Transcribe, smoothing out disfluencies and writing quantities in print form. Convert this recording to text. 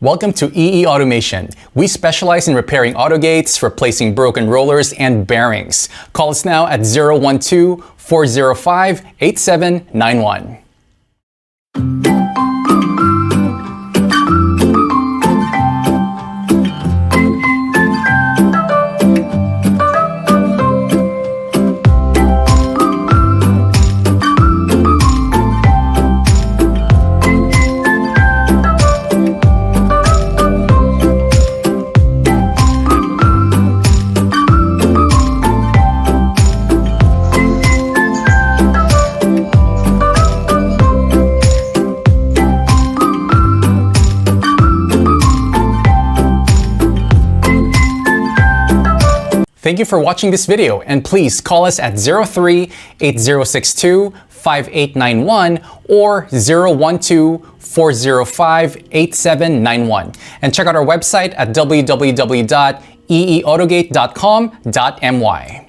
Welcome to EE Automation. We specialize in repairing autogates, replacing broken rollers, and bearings. Call us now at 012-405-8791. Thank you for watching this video, and please call us at 03-8062-5891 or 012-405-8791. And check out our website at www.eeautogate.com.my.